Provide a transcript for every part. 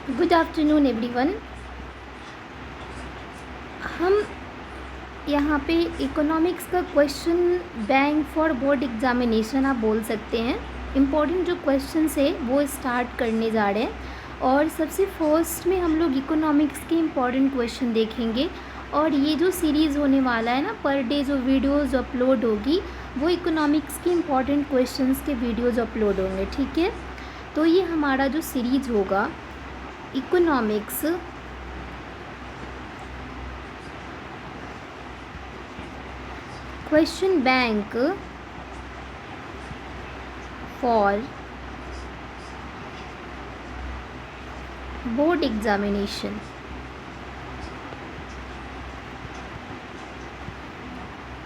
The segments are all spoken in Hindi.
Good afternoon everyone. हम यहाँ पे इकोनॉमिक्स का question bank for board examination आप बोल सकते हैं। इम्पॉर्टेंट जो क्वेश्चंस है वो स्टार्ट करने जा रहे हैं और सबसे फर्स्ट में हम लोग इकोनॉमिक्स के इम्पॉर्टेंट क्वेश्चन देखेंगे। और ये जो सीरीज़ होने वाला है ना, पर डे जो वीडियोज़ अपलोड होगी वो इकोनॉमिक्स के इम्पॉर्टेंट क्वेश्चंस के वीडियोज़ अपलोड होंगे, ठीक है। तो ये हमारा जो सीरीज़ होगा economics question bank for board examination.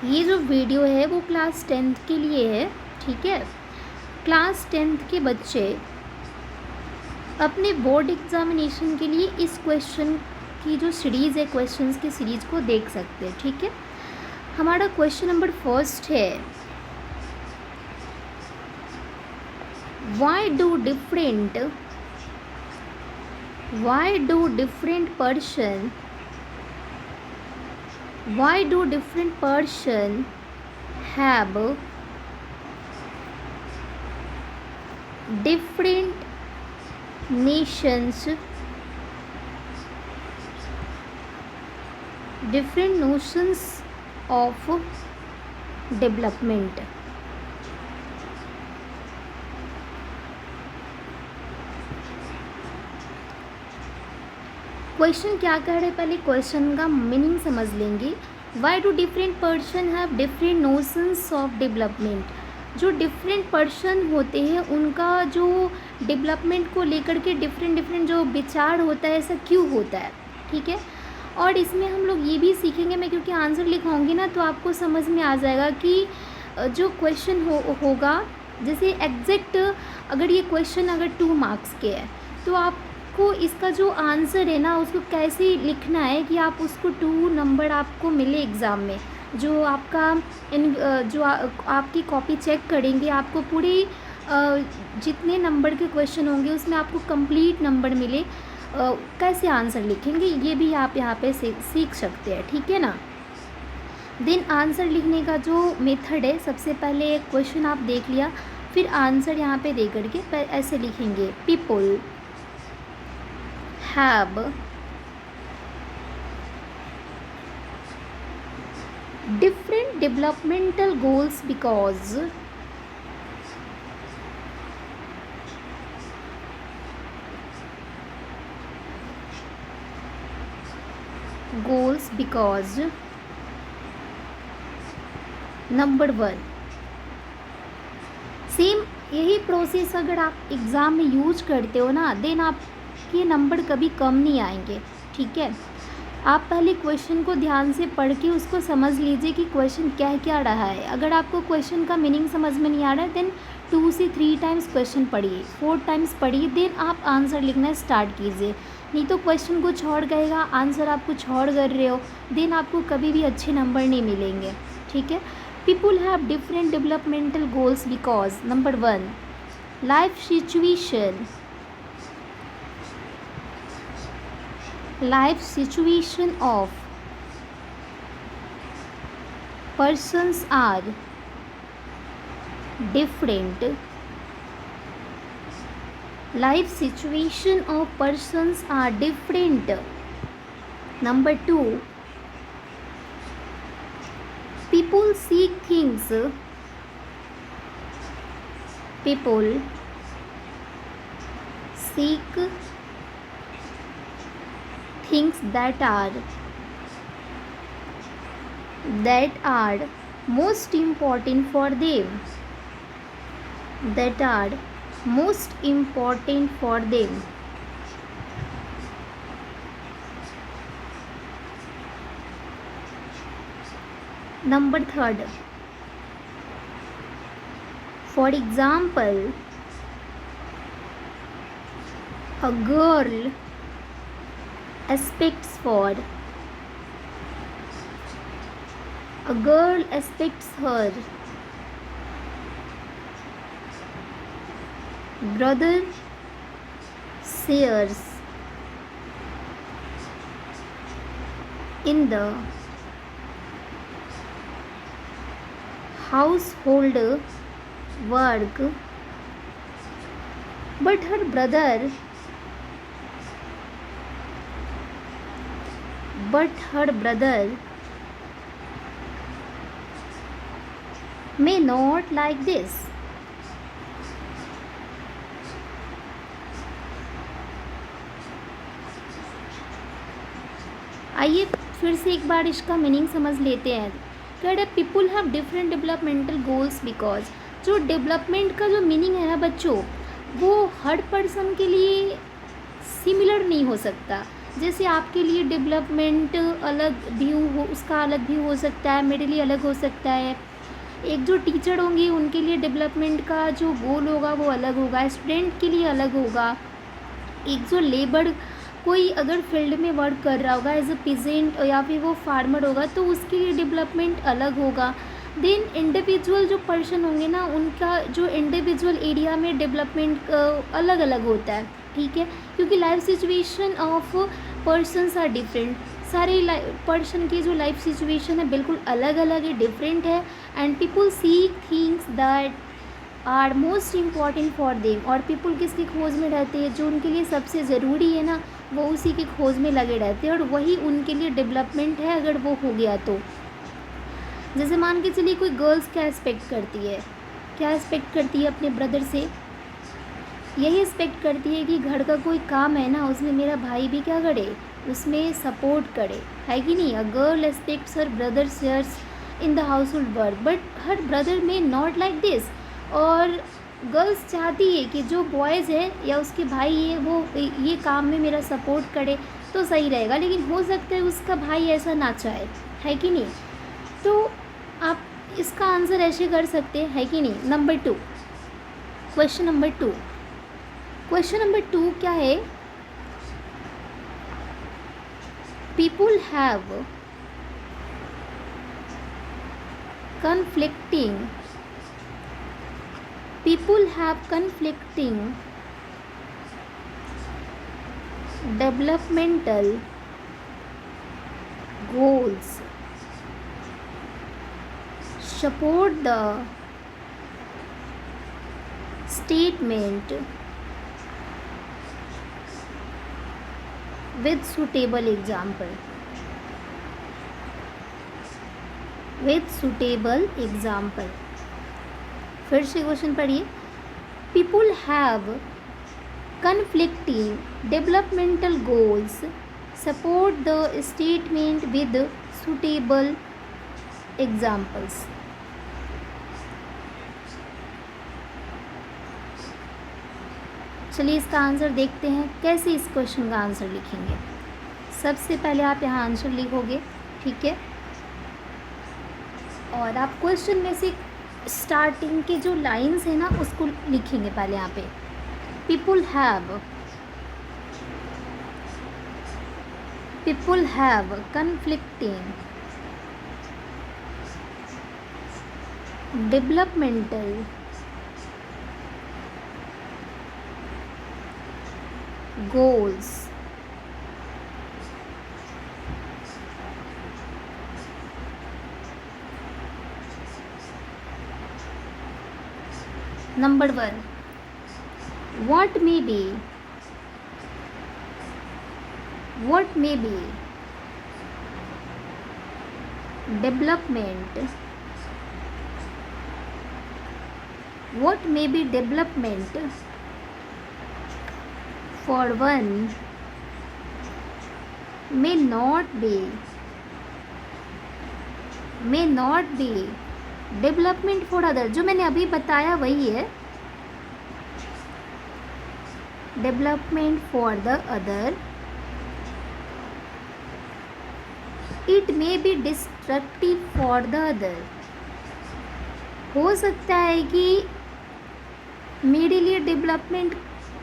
ये जो वीडियो है वो क्लास 10th के लिए है, ठीक है। क्लास 10th के बच्चे अपने बोर्ड एग्जामिनेशन के लिए इस क्वेश्चन की जो सीरीज़ है, क्वेश्चंस की सीरीज़ को देख सकते हैं, ठीक है। हमारा क्वेश्चन नंबर फर्स्ट है, why do different person have different nations, different notions of development? Question क्या कह रहे हैं, पहले क्वेश्चन का मीनिंग समझ लेंगे। Why do different person have different notions of development. जो डिफरेंट पर्सन होते हैं उनका जो डेवलपमेंट को लेकर के डिफरेंट जो विचार होता है, ऐसा क्यों होता है, ठीक है। और इसमें हम लोग ये भी सीखेंगे, मैं क्योंकि आंसर लिखाऊंगी ना तो आपको समझ में आ जाएगा कि जो क्वेश्चन होगा, जैसे एग्जैक्ट अगर ये क्वेश्चन अगर 2 मार्क्स के है तो आपको इसका जो आंसर है ना उसको कैसे लिखना है कि आप उसको 2 नंबर आपको मिले एग्ज़ाम में। जो आपका आपकी कॉपी चेक करेंगे, आपको पूरे जितने नंबर के क्वेश्चन होंगे उसमें आपको कंप्लीट नंबर मिले। कैसे आंसर लिखेंगे ये भी आप यहाँ पे सीख सकते हैं, ठीक है ना। देन आंसर लिखने का जो मेथड है, सबसे पहले एक क्वेश्चन आप देख लिया, फिर आंसर यहाँ पे दे करके ऐसे लिखेंगे, people have different developmental goals because number 1। Same यही प्रोसेस अगर आप एग्ज़ाम में यूज करते हो ना, देन आपके नंबर कभी कम नहीं आएंगे, ठीक है। आप पहले क्वेश्चन को ध्यान से पढ़ के उसको समझ लीजिए कि क्वेश्चन कह क्या रहा है। अगर आपको क्वेश्चन का मीनिंग समझ में नहीं आ रहा है देन 2 से 3 टाइम्स क्वेश्चन पढ़िए, 4 टाइम्स पढ़िए, देन आप आंसर लिखना स्टार्ट कीजिए। नहीं तो क्वेश्चन कुछ और कहेगा, आंसर आप कुछ और कर रहे हो, देन आपको कभी भी अच्छे नंबर नहीं मिलेंगे, ठीक है। People have different developmental goals because number 1 life situation of persons are different. Life situation of persons are different. Number 2, people seek things that are most important for them. Number 3, for example, a girl aspects her brother shares in the household work, but her brother may not like this. आइए फिर से एक बार इसका मीनिंग समझ लेते हैं। कहते हैं people have different developmental goals because, जो डेवलपमेंट का जो मीनिंग है ना बच्चों, वो हर पर्सन के लिए सिमिलर नहीं हो सकता। जैसे आपके लिए डेवलपमेंट अलग भी हो, उसका अलग भी हो सकता है, मेरे लिए अलग हो सकता है। एक जो टीचर होंगे उनके लिए डेवलपमेंट का जो गोल होगा वो अलग होगा, स्टूडेंट के लिए अलग होगा। एक जो लेबर कोई अगर फील्ड में वर्क कर रहा होगा एज अ पीजेंट या फिर वो फार्मर होगा तो उसके लिए डेवलपमेंट अलग होगा। देन इंडिविजुअल जो पर्सन होंगे ना, उनका जो इंडिविजुअल एरिया में डेवलपमेंट अलग अलग होता है, ठीक है, क्योंकि life situation of persons are different. सारे पर्सन की जो लाइफ सिचुएशन है बिल्कुल अलग अलग है, डिफरेंट है। And people seek things that are most important for them, और पीपल किसकी खोज में रहते हैं, जो उनके लिए सबसे ज़रूरी है ना, वो उसी की खोज में लगे रहते हैं, और वही उनके लिए डेवलपमेंट है अगर वो हो गया तो। जैसे मान के चलिए कोई गर्ल्स क्या एक्सपेक्ट करती है, क्या एक्सपेक्ट करती है अपने ब्रदर से, यही एक्सपेक्ट करती है कि घर का कोई काम है ना, उसमें मेरा भाई भी क्या करे, उसमें सपोर्ट करे, है कि नहीं। A girl aspects her brother shares in the house hold work but her brother में नॉट लाइक दिस। और गर्ल्स चाहती है कि जो बॉयज़ है या उसके भाई है वो ये काम में मेरा सपोर्ट करे तो सही रहेगा, लेकिन हो सकता है उसका भाई ऐसा ना चाहे, है कि नहीं। तो आप इसका आंसर ऐसे कर सकते हैं, है कि नहीं। नंबर 2, क्वेश्चन नंबर 2 क्या है, people have conflicting developmental goals, support the statement with suitable example. फिर से क्वेश्चन पढ़िए, people have conflicting developmental goals, support the statement with suitable examples. चलिए इसका आंसर देखते हैं, कैसे इस क्वेश्चन का आंसर लिखेंगे। सबसे पहले आप यहाँ आंसर लिखोगे, ठीक है, और आप क्वेश्चन में से स्टार्टिंग के जो लाइंस है ना उसको लिखेंगे पहले यहाँ पे। People have conflicting developmental goals, Number 1, what may be development for one may not be development for other, जो मैंने अभी बताया वही है, development for the other, it may be destructive for the other. हो सकता है कि मेरे लिए डेवलपमेंट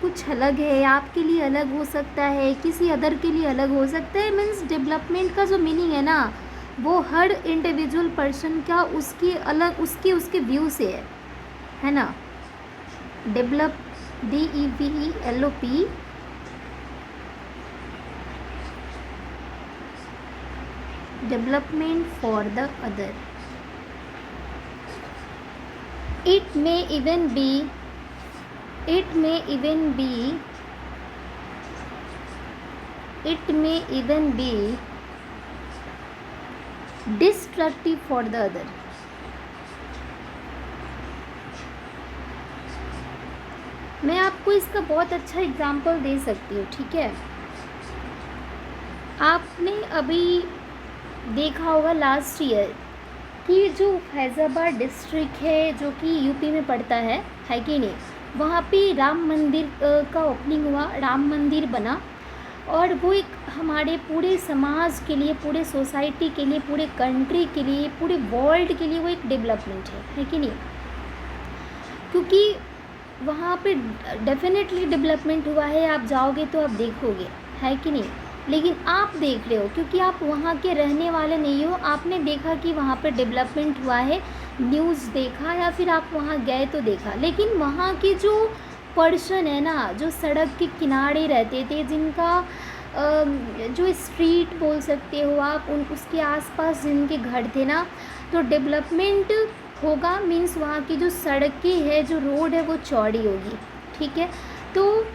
कुछ अलग है, आपके लिए अलग हो सकता है, किसी अदर के लिए अलग हो सकता है। मीन्स डेवलपमेंट का जो मीनिंग है ना वो हर इंडिविजुअल पर्सन का उसकी अलग उसके व्यू से है ना। Develop DEVELOP development for the other. It may even be it may even be destructive for the other. मैं आपको इसका बहुत अच्छा एग्जाम्पल दे सकती हूँ, ठीक है। आपने अभी देखा होगा लास्ट ईयर कि जो फैज़ाबाद डिस्ट्रिक्ट है जो कि यूपी में पड़ता है कि नहीं, वहाँ पे राम मंदिर का ओपनिंग हुआ, राम मंदिर बना, और वो एक हमारे पूरे समाज के लिए, पूरे सोसाइटी के लिए, पूरे कंट्री के लिए, पूरे वर्ल्ड के लिए वो एक डेवलपमेंट है कि नहीं। क्योंकि वहाँ पे डेफिनेटली डेवलपमेंट हुआ है, आप जाओगे तो आप देखोगे, है कि नहीं। लेकिन आप देख रहे हो क्योंकि आप वहाँ के रहने वाले नहीं हो, आपने देखा कि वहाँ पे डेवलपमेंट हुआ है, न्यूज़ देखा या फिर आप वहाँ गए तो देखा। लेकिन वहाँ के जो पर्सन है ना, जो सड़क के किनारे रहते थे, जिनका जो स्ट्रीट बोल सकते हो आप, उसके आसपास जिनके घर थे ना, तो डेवलपमेंट होगा मीन्स वहाँ की जो सड़कें है, जो रोड है वो चौड़ी होगी, ठीक है। तो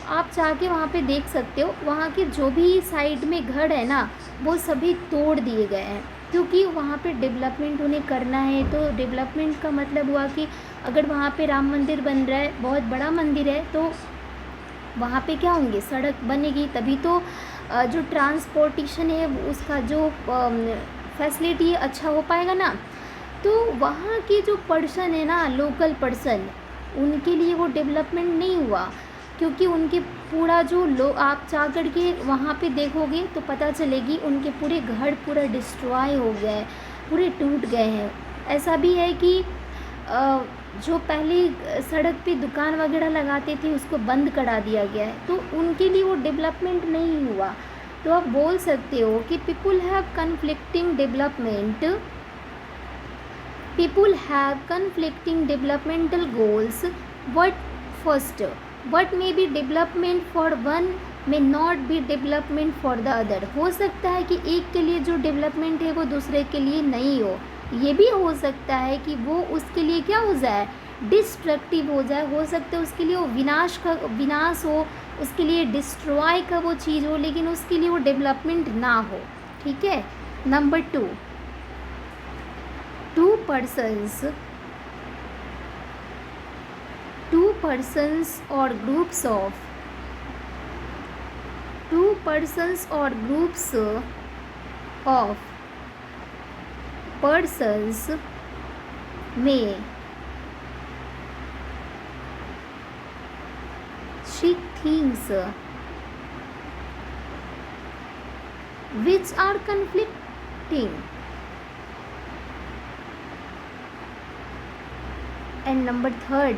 आप जाके वहाँ पे देख सकते हो, वहाँ के जो भी साइड में घर है ना वो सभी तोड़ दिए गए हैं, क्योंकि वहाँ पे डेवलपमेंट उन्हें करना है। तो डेवलपमेंट का मतलब हुआ कि अगर वहाँ पे राम मंदिर बन रहा है, बहुत बड़ा मंदिर है, तो वहाँ पे क्या होंगे, सड़क बनेगी, तभी तो जो ट्रांसपोर्टेशन है उसका जो फैसिलिटी है अच्छा हो पाएगा ना। तो वहाँ के जो पर्सन है ना, लोकल पर्सन, उनके लिए वो डेवलपमेंट नहीं हुआ, क्योंकि उनके पूरा जो आप जा कर के वहाँ पे देखोगे तो पता चलेगी उनके पूरे घर पूरा डिस्ट्रॉय हो गए हैं, पूरे टूट गए हैं। ऐसा भी है कि जो पहले सड़क पे दुकान वगैरह लगाते थे उसको बंद करा दिया गया है, तो उनके लिए वो डेवलपमेंट नहीं हुआ। तो आप बोल सकते हो कि people have conflicting developmental goals. What may be development for one may not be development for the other. हो सकता है कि एक के लिए जो डेवलपमेंट है वो दूसरे के लिए नहीं हो। ये भी हो सकता है कि वो उसके लिए क्या हो जाए, डिस्ट्रक्टिव हो जाए। हो सकता है उसके लिए वो विनाश हो, उसके लिए डिस्ट्रॉय का वो चीज़ हो, लेकिन उसके लिए वो डेवलपमेंट ना हो, ठीक है। Number 2, two persons or groups of persons may see things which are conflicting. And number 3,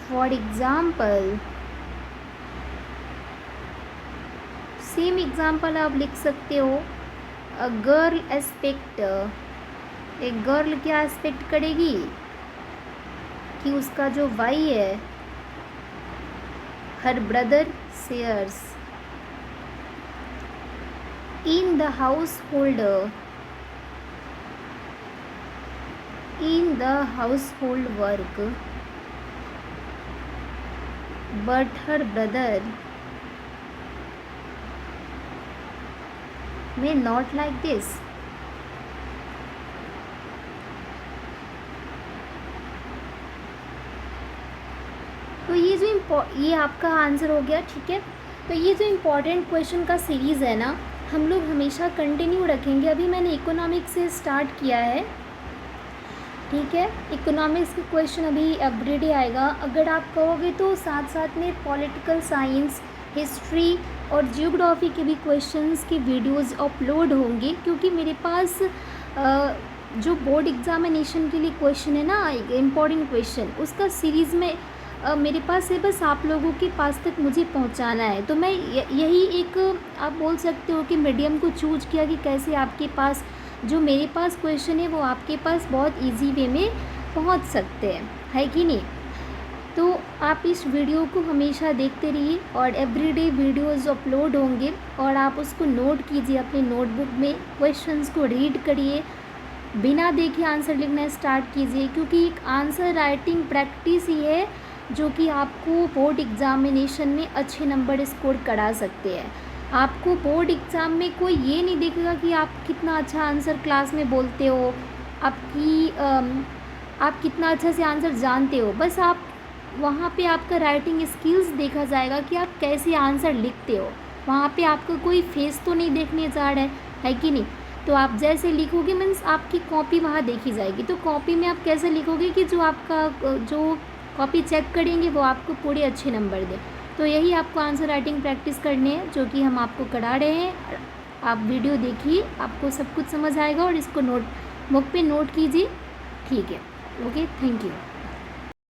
for example, same example आप लिख सकते हो, अ गर्ल एस्पेक्ट। एक गर्ल क्या एस्पेक्ट करेगी कि उसका जो भाई है, her brother shares in the household work, but her brother may not like this. तो ये आपका आंसर हो गया, ठीक है। तो ये जो इम्पोर्टेंट क्वेश्चन का सीरीज़ है ना, हम लोग हमेशा कंटिन्यू रखेंगे। अभी मैंने इकोनॉमिक्स से स्टार्ट किया है, ठीक है। इकोनॉमिक्स के क्वेश्चन अभी एवरीडे आएगा। अगर आप कहोगे तो साथ साथ में पॉलिटिकल साइंस, हिस्ट्री और जियोग्राफी के भी क्वेश्चंस के वीडियोस अपलोड होंगे, क्योंकि मेरे पास जो बोर्ड एग्जामिनेशन के लिए क्वेश्चन है ना, इम्पॉर्टेंट क्वेश्चन, उसका सीरीज़ में मेरे पास है, बस आप लोगों के पास तक मुझे पहुंचाना है। तो मैं यही एक आप बोल सकते हो कि मीडियम को चूज किया कि कैसे आपके पास जो मेरे पास क्वेश्चन है वो आपके पास बहुत ईजी वे में पहुंच सकते हैं, है कि नहीं। तो आप इस वीडियो को हमेशा देखते रहिए और एवरीडे वीडियोस अपलोड होंगे और आप उसको नोट कीजिए अपने नोटबुक में, क्वेश्चंस को रीड करिए, बिना देखे आंसर लिखना स्टार्ट कीजिए, क्योंकि एक आंसर राइटिंग प्रैक्टिस ही है जो कि आपको बोर्ड एग्ज़ामिनेशन में अच्छे नंबर स्कोर करा सकते हैं। आपको बोर्ड एग्ज़ाम में कोई ये नहीं देखेगा कि आप कितना अच्छा आंसर क्लास में बोलते हो, आप कितना अच्छा से आंसर जानते हो, बस आप वहाँ पे आपका राइटिंग स्किल्स देखा जाएगा कि आप कैसे आंसर लिखते हो। वहाँ पे आपका कोई फेस तो नहीं देखने जा रहा है कि नहीं। तो आप जैसे लिखोगे मीन्स आपकी कॉपी वहाँ देखी जाएगी, तो कॉपी में आप कैसे लिखोगे कि जो आपका जो कॉपी चेक करेंगे वो आपको पूरे अच्छे नंबर दे। तो यही आपको आंसर राइटिंग प्रैक्टिस करनी है जो कि हम आपको करा रहे हैं। आप वीडियो देखिए, आपको सब कुछ समझ आएगा और इसको नोटबुक पे नोट कीजिए, ठीक है। Okay, thank you.